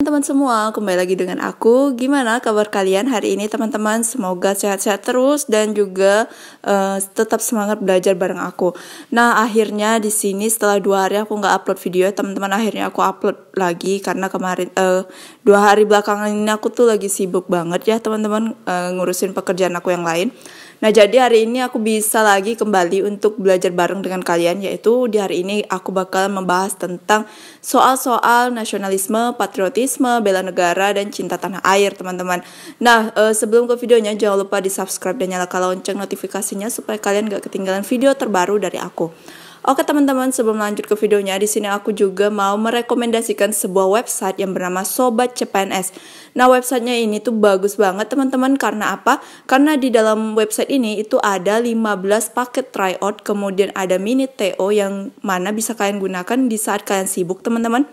Teman-teman semua, kembali lagi dengan aku. Gimana kabar kalian hari ini teman-teman? Semoga sehat-sehat terus dan juga tetap semangat belajar bareng aku. Nah, akhirnya di sini setelah 2 hari aku nggak upload video, teman-teman, akhirnya aku upload lagi karena kemarin 2 hari belakangan ini aku tuh lagi sibuk banget ya teman-teman, ngurusin pekerjaan aku yang lain. Nah, jadi hari ini aku bisa lagi kembali untuk belajar bareng dengan kalian, yaitu di hari ini aku bakal membahas tentang soal-soal nasionalisme, patriotisme, bela negara, dan cinta tanah air, teman-teman. Nah, sebelum ke videonya, jangan lupa di-subscribe dan nyalakan lonceng notifikasinya supaya kalian gak ketinggalan video terbaru dari aku. Oke teman-teman, sebelum lanjut ke videonya, di sini aku juga mau merekomendasikan sebuah website yang bernama Sobat CPNS. Nah, websitenya ini tuh bagus banget teman-teman. Karena apa? Karena di dalam website ini itu ada 15 paket tryout, kemudian ada mini TO yang mana bisa kalian gunakan di saat kalian sibuk teman-teman.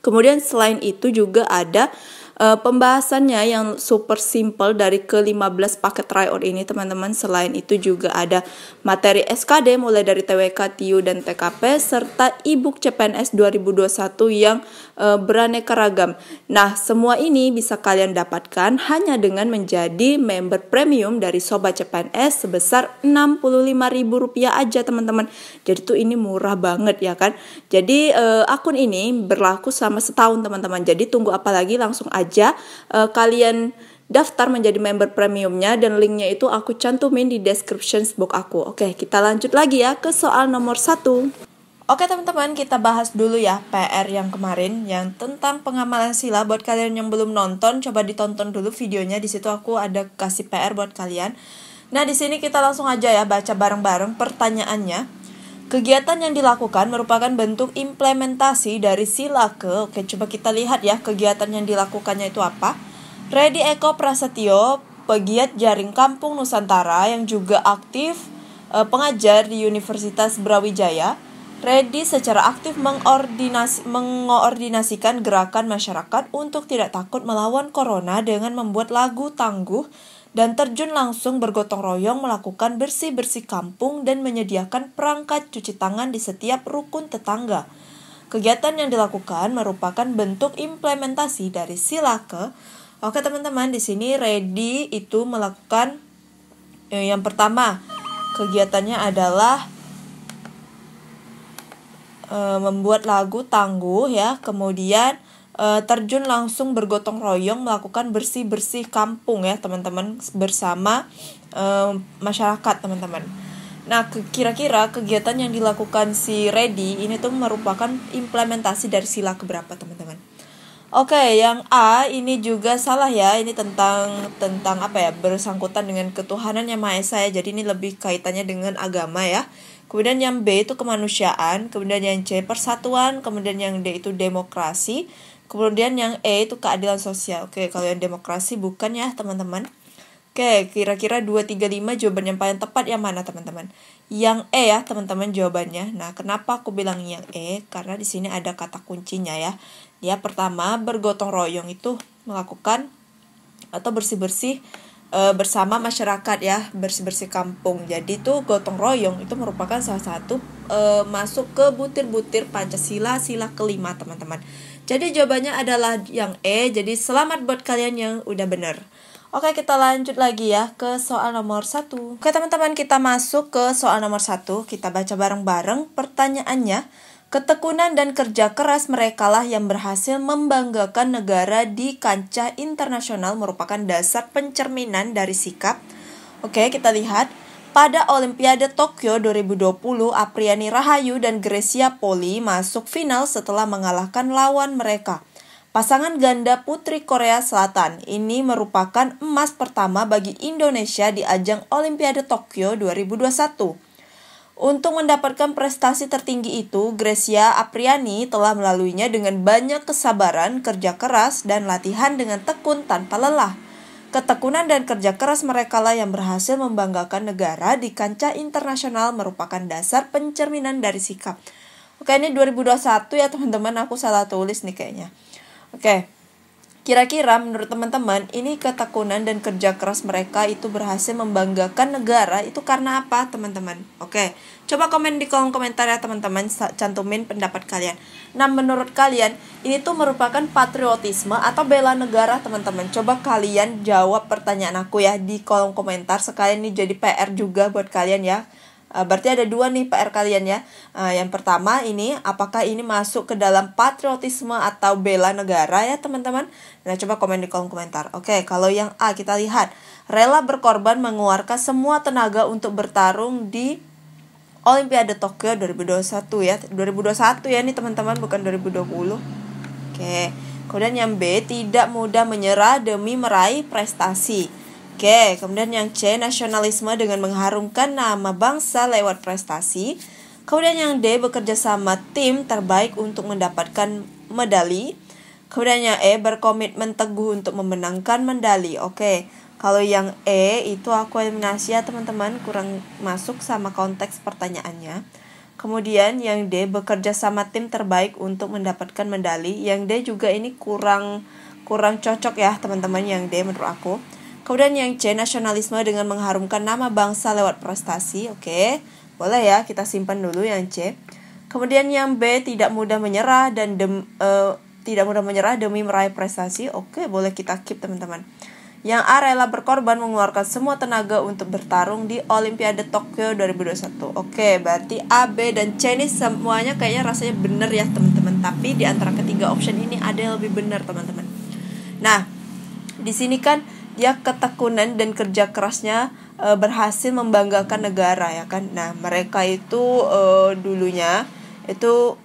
Kemudian selain itu juga ada pembahasannya yang super simple dari ke-15 paket tryout ini teman-teman. Selain itu juga ada materi SKD mulai dari TWK, TIU, dan TKP serta e-book CPNS 2021 yang beraneka ragam. Nah, semua ini bisa kalian dapatkan hanya dengan menjadi member premium dari Sobat CPNS sebesar Rp65.000 aja teman-teman. Jadi tuh ini murah banget ya kan. Jadi akun ini berlaku selama setahun teman-teman. Jadi tunggu apa lagi, langsung aja kalian daftar menjadi member premiumnya, dan linknya itu aku cantumin di description box aku. Oke, kita lanjut lagi ya ke soal nomor 1. Oke teman-teman, kita bahas dulu ya PR yang kemarin yang tentang pengamalan sila. Buat kalian yang belum nonton, coba ditonton dulu videonya. Di situ aku ada kasih PR buat kalian. Nah, di sini kita langsung aja ya baca bareng-bareng pertanyaannya. Kegiatan yang dilakukan merupakan bentuk implementasi dari sila ke. Oke, coba kita lihat ya kegiatan yang dilakukannya itu apa. Redi Eko Prasetyo, pegiat Jaring Kampung Nusantara yang juga aktif pengajar di Universitas Brawijaya. Redi secara aktif mengoordinasikan gerakan masyarakat untuk tidak takut melawan corona dengan membuat lagu tangguh dan terjun langsung bergotong royong melakukan bersih-bersih kampung dan menyediakan perangkat cuci tangan di setiap rukun tetangga. Kegiatan yang dilakukan merupakan bentuk implementasi dari sila ke. Oke teman-teman, di sini Redi itu melakukan yang pertama, kegiatannya adalah membuat lagu tangguh ya, kemudian terjun langsung bergotong royong melakukan bersih-bersih kampung ya teman-teman bersama masyarakat teman-teman. Nah, kira-kira kegiatan yang dilakukan si Redi ini tuh merupakan implementasi dari sila keberapa teman-teman? Oke, yang A ini juga salah ya. Ini tentang apa ya? Bersangkutan dengan ketuhanan yang Maha Esa ya. Jadi ini lebih kaitannya dengan agama ya. Kemudian yang B itu kemanusiaan, kemudian yang C persatuan, kemudian yang D itu demokrasi. Kemudian yang E itu keadilan sosial. Oke, kalau yang demokrasi bukan ya teman-teman. Oke, kira-kira 2, 3, 5 jawaban yang paling tepat yang mana teman-teman? Yang E ya teman-teman jawabannya. Nah, kenapa aku bilang yang E? Karena di sini ada kata kuncinya ya. Ya, pertama bergotong royong itu melakukan atau bersih-bersih bersama masyarakat ya, bersih-bersih kampung. Jadi tuh gotong royong itu merupakan salah satu masuk ke butir-butir Pancasila sila kelima teman-teman. Jadi jawabannya adalah yang E. Jadi selamat buat kalian yang udah bener. Oke, kita lanjut lagi ya ke soal nomor 1. Oke teman-teman, kita masuk ke soal nomor 1. Kita baca bareng-bareng pertanyaannya. Ketekunan dan kerja keras merekalah yang berhasil membanggakan negara di kancah internasional merupakan dasar pencerminan dari sikap. Oke, kita lihat. Pada Olimpiade Tokyo 2020, Apriani Rahayu dan Grecia Poli masuk final setelah mengalahkan lawan mereka. Pasangan ganda putri Korea Selatan ini merupakan emas pertama bagi Indonesia di ajang Olimpiade Tokyo 2021. Untuk mendapatkan prestasi tertinggi itu, Grecia Apriani telah melaluinya dengan banyak kesabaran, kerja keras, dan latihan dengan tekun tanpa lelah. Ketekunan dan kerja keras merekalah yang berhasil membanggakan negara di kancah internasional merupakan dasar pencerminan dari sikap. Oke, ini 2021 ya teman-teman, aku salah tulis nih kayaknya. Oke, Kira-kira menurut teman-teman ini ketekunan dan kerja keras mereka itu berhasil membanggakan negara itu karena apa teman-teman? Oke, coba komen di kolom komentar ya teman-teman, cantumin pendapat kalian. Nah, menurut kalian ini tuh merupakan patriotisme atau bela negara teman-teman? Coba kalian jawab pertanyaan aku ya di kolom komentar. Sekalian ini jadi PR juga buat kalian ya. Berarti ada 2 nih PR kalian ya. Yang pertama ini, apakah ini masuk ke dalam patriotisme atau bela negara ya teman-teman? Nah, coba komen di kolom komentar. Oke, kalau yang A kita lihat, rela berkorban mengeluarkan semua tenaga untuk bertarung di Olimpiade Tokyo 2021 ya. 2021 ya nih teman-teman, bukan 2020. Oke. Kemudian yang B, tidak mudah menyerah demi meraih prestasi. Oke, kemudian yang C, nasionalisme dengan mengharumkan nama bangsa lewat prestasi. Kemudian yang D, bekerja sama tim terbaik untuk mendapatkan medali. Kemudian yang E, berkomitmen teguh untuk memenangkan medali. Oke, kalau yang E itu aku eliminasi ya teman-teman, kurang masuk sama konteks pertanyaannya. Kemudian yang D, bekerja sama tim terbaik untuk mendapatkan medali. Yang D juga ini kurang cocok ya teman-teman, yang D menurut aku. Kemudian yang C, nasionalisme dengan mengharumkan nama bangsa lewat prestasi. Oke, boleh ya, kita simpan dulu yang C. Kemudian yang B, tidak mudah menyerah dan demi meraih prestasi. Oke, boleh kita keep teman-teman. Yang A, rela berkorban mengeluarkan semua tenaga untuk bertarung di Olimpiade Tokyo 2021. Oke, berarti A, B, dan C ini semuanya kayaknya rasanya benar ya teman-teman. Tapi di antara ketiga option ini ada yang lebih benar teman-teman. Nah, di sini kan dia ketekunan dan kerja kerasnya berhasil membanggakan negara ya kan. Nah, mereka itu dulunya itu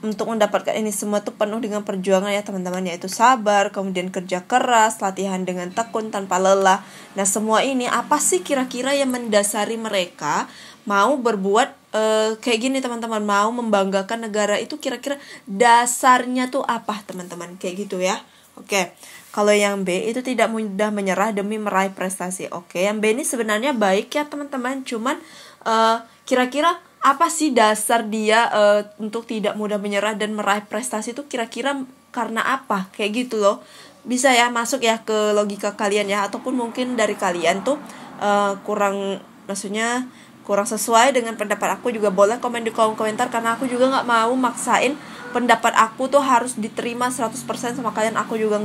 untuk mendapatkan ini semua tuh penuh dengan perjuangan ya teman-teman, yaitu sabar, kemudian kerja keras, latihan dengan tekun tanpa lelah. Nah, semua ini apa sih kira-kira yang mendasari mereka mau berbuat kayak gini teman-teman, mau membanggakan negara itu kira-kira dasarnya tuh apa teman-teman, kayak gitu ya. Oke, kalau yang B itu tidak mudah menyerah demi meraih prestasi. Oke, yang B ini sebenarnya baik ya teman-teman, cuman kira-kira apa sih dasar dia untuk tidak mudah menyerah dan meraih prestasi itu kira-kira karena apa? Kayak gitu loh. Bisa ya masuk ya ke logika kalian ya, ataupun mungkin dari kalian tuh kurang sesuai dengan pendapat aku, juga boleh komen di kolom komentar, karena aku juga nggak mau maksain pendapat aku tuh harus diterima 100% sama kalian. Aku juga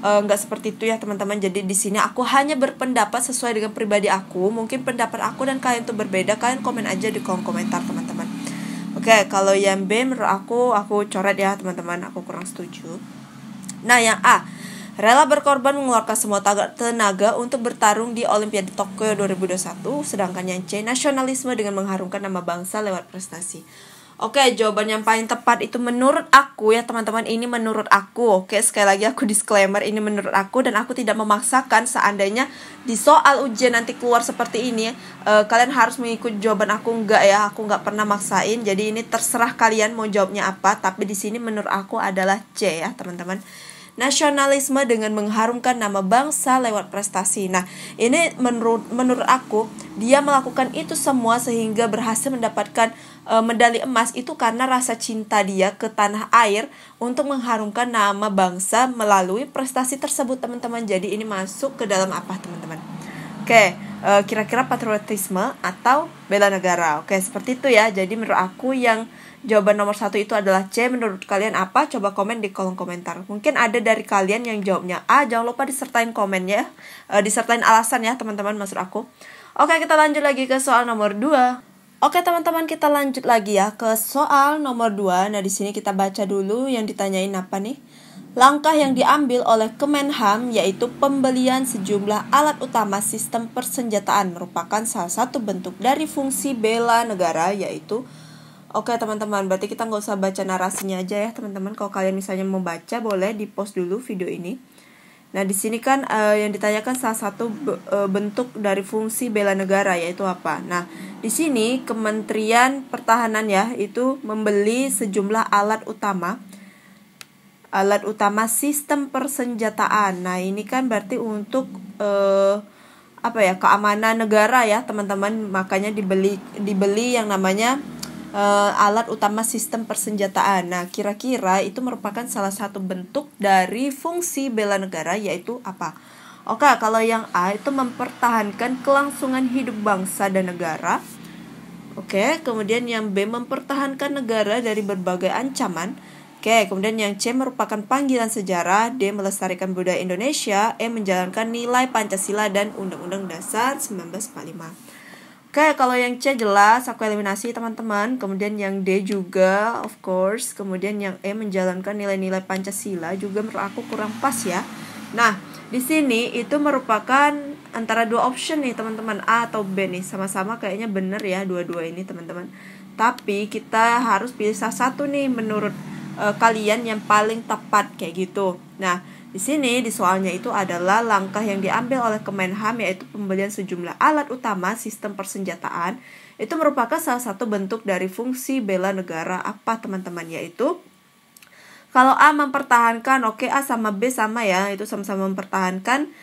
nggak seperti itu ya teman-teman. Jadi di sini aku hanya berpendapat sesuai dengan pribadi aku. Mungkin pendapat aku dan kalian tuh berbeda. Kalian komen aja di kolom komentar teman-teman. Oke, kalau yang B menurut aku coret ya teman-teman. Aku kurang setuju. Nah, yang A, rela berkorban mengeluarkan semua tenaga untuk bertarung di Olimpiade Tokyo 2021. Sedangkan yang C, nasionalisme dengan mengharumkan nama bangsa lewat prestasi. Oke, jawaban yang paling tepat itu menurut aku ya teman-teman, ini menurut aku. Oke, sekali lagi aku disclaimer, ini menurut aku dan aku tidak memaksakan. Seandainya di soal ujian nanti keluar seperti ini, kalian harus mengikuti jawaban aku, enggak ya, aku enggak pernah maksain. Jadi ini terserah kalian mau jawabnya apa, tapi di sini menurut aku adalah C ya teman-teman. Nasionalisme dengan mengharumkan nama bangsa lewat prestasi. Nah, ini menurut aku dia melakukan itu semua sehingga berhasil mendapatkan medali emas itu karena rasa cinta dia ke tanah air untuk mengharumkan nama bangsa melalui prestasi tersebut teman-teman. Jadi ini masuk ke dalam apa teman-teman? Oke, kira-kira patriotisme atau bela negara. Oke, seperti itu ya. Jadi menurut aku yang jawaban nomor 1 itu adalah C. Menurut kalian apa? Coba komen di kolom komentar. Mungkin ada dari kalian yang jawabnya A. Jangan lupa disertain komennya, disertain alasan ya teman-teman maksud aku. Oke, kita lanjut lagi ke soal nomor 2. Oke teman-teman, kita lanjut lagi ya ke soal nomor 2. Nah, di sini kita baca dulu yang ditanyain apa nih. Langkah yang diambil oleh Kemenham yaitu pembelian sejumlah alat utama sistem persenjataan merupakan salah satu bentuk dari fungsi bela negara yaitu. Oke teman-teman, berarti kita nggak usah baca narasinya aja ya teman-teman. Kalau kalian misalnya mau baca, boleh di post dulu video ini. Nah, di sini kan yang ditanyakan salah satu bentuk dari fungsi bela negara yaitu apa? Nah, di sini Kementerian Pertahanan ya itu membeli sejumlah alat utama sistem persenjataan. Nah, ini kan berarti untuk keamanan negara ya, teman-teman. Makanya dibeli yang namanya alat utama sistem persenjataan. Nah, kira-kira itu merupakan salah satu bentuk dari fungsi bela negara, yaitu apa? Oke, kalau yang A itu mempertahankan kelangsungan hidup bangsa dan negara. Oke, kemudian yang B mempertahankan negara dari berbagai ancaman. Oke, kemudian yang C merupakan panggilan sejarah, D melestarikan budaya Indonesia, E menjalankan nilai Pancasila dan Undang-Undang Dasar 1945. Oke, kalau yang C jelas aku eliminasi teman-teman. Kemudian yang D juga of course. Kemudian yang E menjalankan nilai-nilai Pancasila juga menurut aku kurang pas ya. Nah, di sini itu merupakan antara dua option nih teman-teman, A atau B nih. Sama-sama kayaknya bener ya dua-dua ini teman-teman. Tapi kita harus pilih salah satu nih menurut kalian yang paling tepat kayak gitu. Nah, di sini di soalnya itu adalah langkah yang diambil oleh Kemenham, yaitu pembelian sejumlah alat utama sistem persenjataan. Itu merupakan salah satu bentuk dari fungsi bela negara apa teman-teman, yaitu kalau A mempertahankan, oke, A sama B sama ya, itu sama-sama mempertahankan.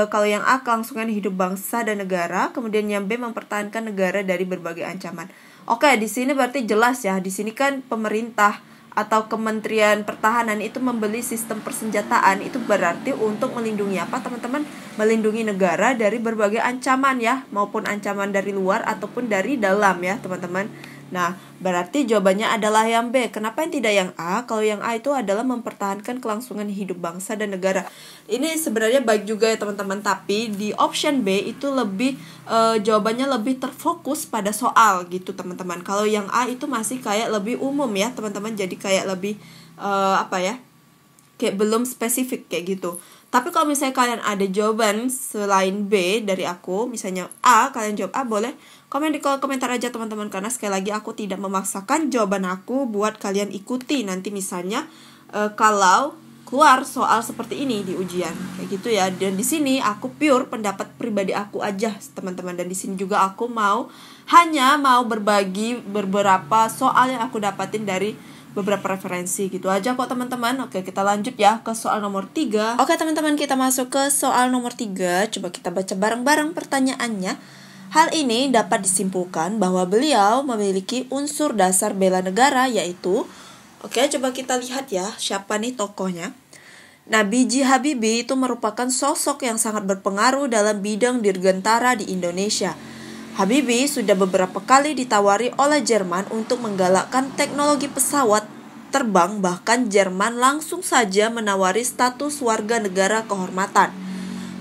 Kalau yang A kelangsungan hidup bangsa dan negara, kemudian yang B mempertahankan negara dari berbagai ancaman. Oke, di sini berarti jelas ya, di sini kan pemerintah atau Kementerian Pertahanan itu membeli sistem persenjataan, itu berarti untuk melindungi apa teman-teman? Melindungi negara dari berbagai ancaman ya, maupun ancaman dari luar ataupun dari dalam ya teman-teman. Nah, berarti jawabannya adalah yang B. Kenapa yang tidak yang A? Kalau yang A itu adalah mempertahankan kelangsungan hidup bangsa dan negara. Ini sebenarnya baik juga ya teman-teman, tapi di option B itu lebih jawabannya lebih terfokus pada soal gitu teman-teman. Kalau yang A itu masih kayak lebih umum ya teman-teman, jadi kayak lebih kayak belum spesifik kayak gitu. Tapi kalau misalnya kalian ada jawaban selain B dari aku, misalnya A, kalian jawab A, boleh komen di kolom komentar aja teman-teman. Karena sekali lagi aku tidak memaksakan jawaban aku buat kalian ikuti. Nanti misalnya kalau keluar soal seperti ini di ujian kayak gitu ya. Dan di sini aku pure pendapat pribadi aku aja teman-teman. Dan di sini juga aku hanya mau berbagi beberapa soal yang aku dapatin dari beberapa referensi gitu aja kok teman-teman. Oke, kita lanjut ya ke soal nomor 3. Oke teman-teman, kita masuk ke soal nomor 3. Coba kita baca bareng-bareng pertanyaannya. Hal ini dapat disimpulkan bahwa beliau memiliki unsur dasar bela negara, yaitu, oke, coba kita lihat ya siapa nih tokohnya. Nah, B.J. Habibie itu merupakan sosok yang sangat berpengaruh dalam bidang dirgantara di Indonesia. Habibie sudah beberapa kali ditawari oleh Jerman untuk menggalakkan teknologi pesawat terbang, bahkan Jerman langsung saja menawari status warga negara kehormatan.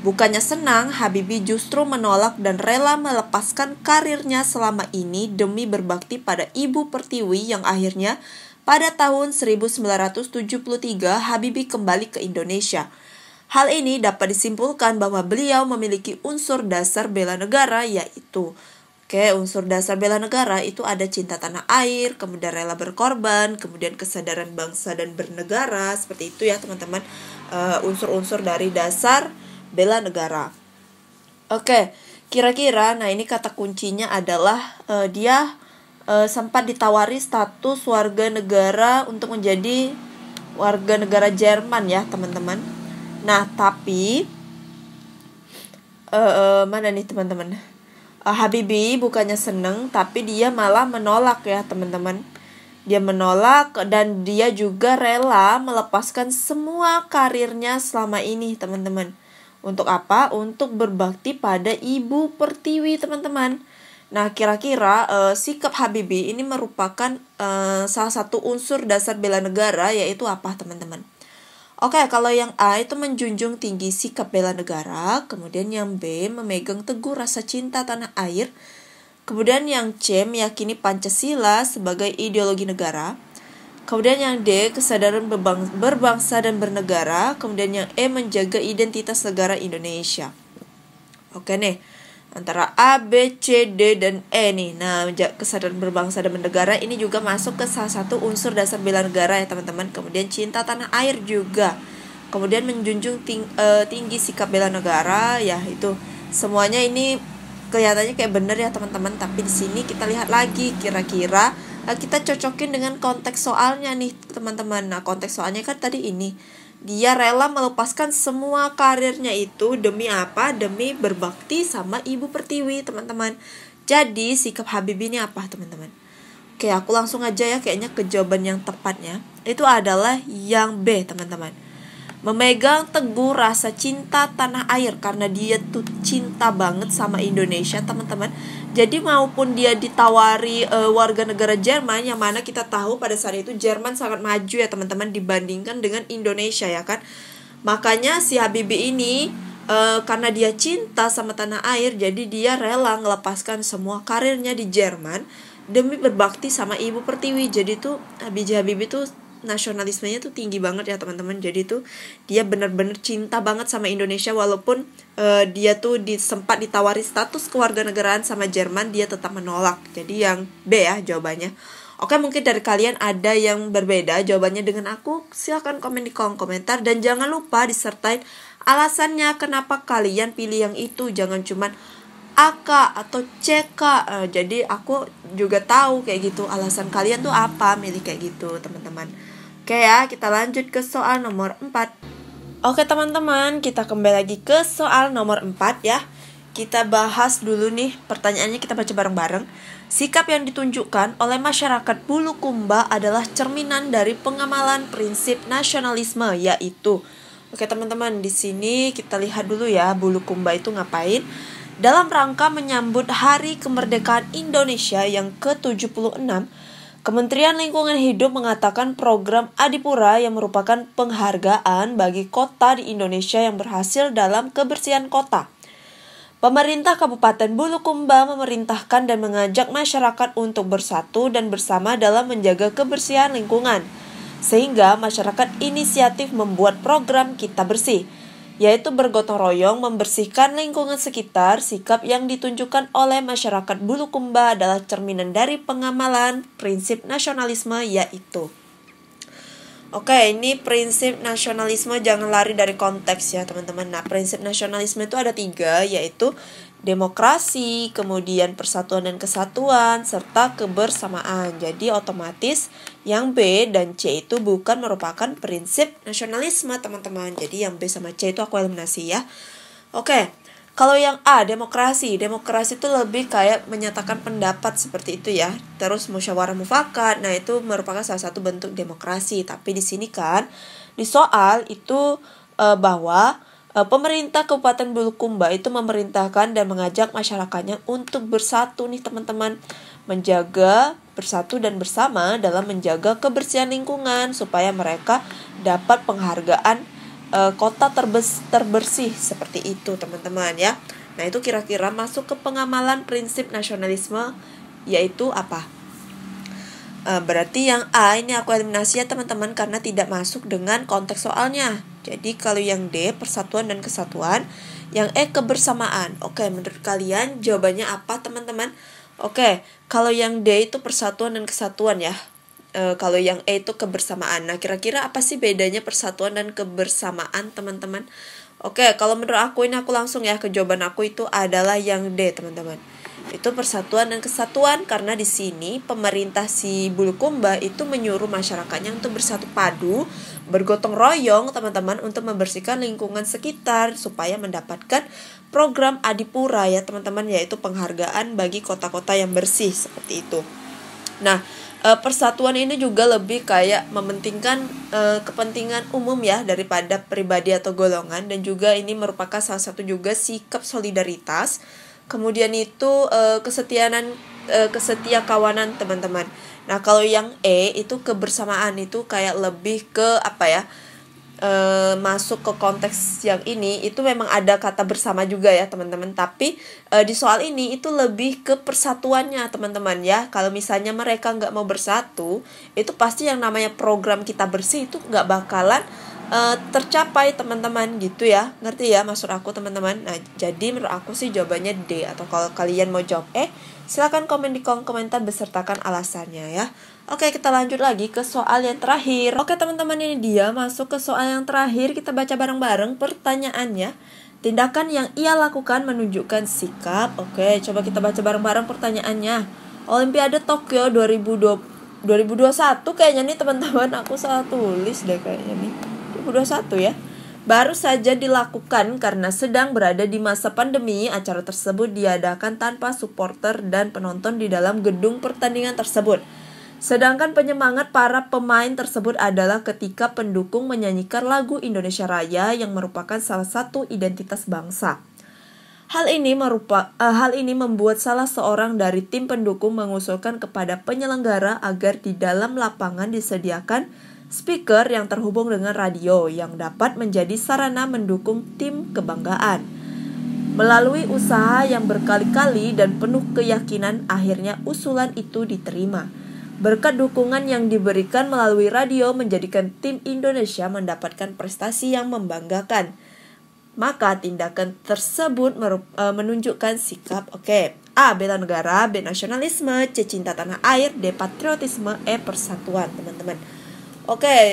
Bukannya senang, Habibie justru menolak dan rela melepaskan karirnya selama ini demi berbakti pada Ibu Pertiwi yang akhirnya pada tahun 1973 Habibie kembali ke Indonesia. Hal ini dapat disimpulkan bahwa beliau memiliki unsur dasar bela negara, yaitu unsur dasar bela negara itu ada cinta tanah air, kemudian rela berkorban, kemudian kesadaran bangsa dan bernegara. Seperti itu ya teman-teman, unsur-unsur dari dasar bela negara. Oke, kira-kira nah ini kata kuncinya adalah dia sempat ditawari status warga negara untuk menjadi warga negara Jerman ya teman-teman. Nah, tapi mana nih teman-teman? Habibie bukannya seneng, tapi dia malah menolak ya teman-teman. Dia menolak dan dia juga rela melepaskan semua karirnya selama ini teman-teman. Untuk apa? Untuk berbakti pada Ibu Pertiwi teman-teman. Nah, kira-kira sikap Habibie ini merupakan salah satu unsur dasar bela negara, yaitu apa teman-teman? Oke, kalau yang A itu menjunjung tinggi sikap bela negara, kemudian yang B memegang teguh rasa cinta tanah air, kemudian yang C meyakini Pancasila sebagai ideologi negara, kemudian yang D kesadaran berbangsa dan bernegara, kemudian yang E menjaga identitas negara Indonesia. Oke nih, antara A, B, C, D, dan E nih. Nah, kesadaran berbangsa dan bernegara ini juga masuk ke salah satu unsur dasar bela negara ya teman-teman. Kemudian cinta tanah air juga. Kemudian menjunjung tinggi sikap bela negara, ya itu semuanya ini kelihatannya kayak bener ya teman-teman. Tapi di sini kita lihat lagi kira-kira kita cocokin dengan konteks soalnya nih teman-teman. Nah, konteks soalnya kan tadi ini. Dia rela melepaskan semua karirnya itu demi apa? Demi berbakti sama Ibu Pertiwi, teman-teman. Jadi, sikap Habibie ini apa, teman-teman? Oke, aku langsung aja ya kayaknya ke jawaban yang tepatnya. Itu adalah yang B, teman-teman. Memegang teguh rasa cinta tanah air karena dia tuh cinta banget sama Indonesia, teman-teman. Jadi maupun dia ditawari warga negara Jerman, yang mana kita tahu pada saat itu Jerman sangat maju ya teman-teman dibandingkan dengan Indonesia ya kan. Makanya si Habibie ini karena dia cinta sama tanah air, jadi dia rela melepaskan semua karirnya di Jerman demi berbakti sama Ibu Pertiwi. Jadi tuh B.J. Habibie tuh nasionalismenya tuh tinggi banget ya teman-teman. Jadi tuh dia benar-benar cinta banget sama Indonesia, walaupun dia tuh sempat ditawari status kewarganegaraan sama Jerman, dia tetap menolak. Jadi yang B ya jawabannya. Oke, mungkin dari kalian ada yang berbeda jawabannya dengan aku, silahkan komen di kolom komentar. Dan jangan lupa disertai alasannya kenapa kalian pilih yang itu. Jangan cuman AK atau CK. Jadi aku juga tahu kayak gitu alasan kalian tuh apa milih kayak gitu teman-teman. Oke ya, kita lanjut ke soal nomor 4. Oke teman-teman, kita kembali lagi ke soal nomor 4 ya. Kita bahas dulu nih pertanyaannya, kita baca bareng-bareng. Sikap yang ditunjukkan oleh masyarakat Bulukumba adalah cerminan dari pengamalan prinsip nasionalisme, yaitu. Oke teman-teman, di sini kita lihat dulu ya Bulukumba itu ngapain. Dalam rangka menyambut Hari Kemerdekaan Indonesia yang ke-76, Kementerian Lingkungan Hidup mengatakan program Adipura yang merupakan penghargaan bagi kota di Indonesia yang berhasil dalam kebersihan kota. Pemerintah Kabupaten Bulukumba memerintahkan dan mengajak masyarakat untuk bersatu dan bersama dalam menjaga kebersihan lingkungan, sehingga masyarakat inisiatif membuat program Kita Bersih, yaitu bergotong royong membersihkan lingkungan sekitar. Sikap yang ditunjukkan oleh masyarakat Bulukumba adalah cerminan dari pengamalan prinsip nasionalisme, yaitu. Oke, ini prinsip nasionalisme, jangan lari dari konteks ya teman-teman. Nah, prinsip nasionalisme itu ada 3, yaitu demokrasi, kemudian persatuan dan kesatuan, serta kebersamaan. Jadi otomatis yang B dan C itu bukan merupakan prinsip nasionalisme teman-teman. Jadi yang B sama C itu aku eliminasi ya. Oke, kalau yang A, demokrasi itu lebih kayak menyatakan pendapat seperti itu ya. Terus musyawarah mufakat, nah itu merupakan salah satu bentuk demokrasi. Tapi di sini kan di soal itu bahwa pemerintah Kabupaten Bulukumba itu memerintahkan dan mengajak masyarakatnya untuk bersatu nih teman-teman, menjaga bersatu dan bersama dalam menjaga kebersihan lingkungan supaya mereka dapat penghargaan kota terbersih seperti itu teman-teman ya. Nah itu kira-kira masuk ke pengamalan prinsip nasionalisme, yaitu apa? Berarti yang A ini aku eliminasi ya teman-teman karena tidak masuk dengan konteks soalnya. Jadi kalau yang D persatuan dan kesatuan, yang E kebersamaan. Oke, menurut kalian jawabannya apa teman-teman? Oke, kalau yang D itu persatuan dan kesatuan ya. Kalau yang E itu kebersamaan. Nah kira-kira apa sih bedanya persatuan dan kebersamaan teman-teman? Oke, kalau menurut aku ini aku langsung ya ke jawaban aku itu adalah yang D teman-teman. Itu persatuan dan kesatuan karena di sini pemerintah si Bulukumba itu menyuruh masyarakatnya untuk bersatu padu, bergotong royong teman-teman untuk membersihkan lingkungan sekitar supaya mendapatkan program Adipura ya teman-teman, yaitu penghargaan bagi kota-kota yang bersih seperti itu. Nah, persatuan ini juga lebih kayak mementingkan kepentingan umum ya daripada pribadi atau golongan, dan juga ini merupakan salah satu juga sikap solidaritas. Kemudian itu kesetiakawanan teman-teman. Nah, kalau yang E itu kebersamaan, itu kayak lebih ke apa ya? Masuk ke konteks yang ini itu memang ada kata bersama juga ya teman-teman, tapi di soal ini itu lebih ke persatuannya teman-teman ya. Kalau misalnya mereka nggak mau bersatu, itu pasti yang namanya program Kita Bersih itu nggak bakalan tercapai teman-teman gitu ya, ngerti ya maksud aku teman-teman. Nah jadi menurut aku sih jawabannya D, atau kalau kalian mau jawab E silakan komen di kolom komentar besertakan alasannya ya. Oke, kita lanjut lagi ke soal yang terakhir. Oke teman-teman, ini dia masuk ke soal yang terakhir. Kita baca bareng-bareng pertanyaannya. Tindakan yang ia lakukan menunjukkan sikap. Oke, coba kita baca bareng-bareng pertanyaannya. Olimpiade Tokyo 2021 kayaknya nih teman-teman. Aku salah tulis deh kayaknya nih 2021 ya. Baru saja dilakukan karena sedang berada di masa pandemi. Acara tersebut diadakan tanpa supporter dan penonton di dalam gedung pertandingan tersebut. Sedangkan penyemangat para pemain tersebut adalah ketika pendukung menyanyikan lagu Indonesia Raya yang merupakan salah satu identitas bangsa. Hal ini membuat salah seorang dari tim pendukung mengusulkan kepada penyelenggara agar di dalam lapangan disediakan speaker yang terhubung dengan radio yang dapat menjadi sarana mendukung tim kebanggaan. Melalui usaha yang berkali-kali dan penuh keyakinan, akhirnya usulan itu diterima. Berkat dukungan yang diberikan melalui radio menjadikan tim Indonesia mendapatkan prestasi yang membanggakan. Maka tindakan tersebut menunjukkan sikap A. Bela negara, B. Nasionalisme, C. Cinta tanah air, D. Patriotisme, E. Persatuan, teman-teman.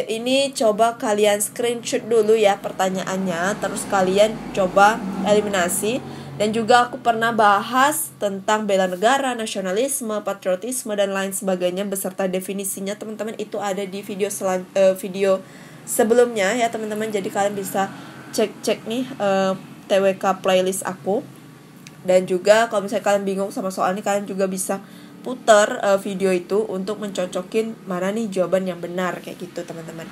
Ini coba kalian screenshot dulu ya pertanyaannya, terus kalian coba eliminasi. Dan juga aku pernah bahas tentang bela negara, nasionalisme, patriotisme, dan lain sebagainya beserta definisinya, teman-teman. Itu ada di video sebelumnya ya, teman-teman. Jadi kalian bisa cek nih TWK playlist aku. Dan juga kalau misalnya kalian bingung sama soal ini, kalian juga bisa putar video itu untuk mencocokin mana nih jawaban yang benar, kayak gitu, teman-teman.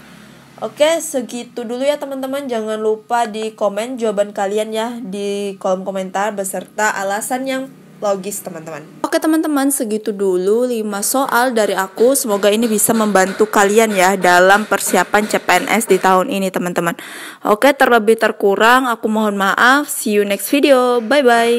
Segitu dulu ya teman-teman. Jangan lupa di komen jawaban kalian ya di kolom komentar beserta alasan yang logis, teman-teman. Teman-teman, segitu dulu 5 soal dari aku. Semoga ini bisa membantu kalian ya dalam persiapan CPNS di tahun ini, teman-teman. Terlebih terkurang aku mohon maaf. See you next video. Bye-bye.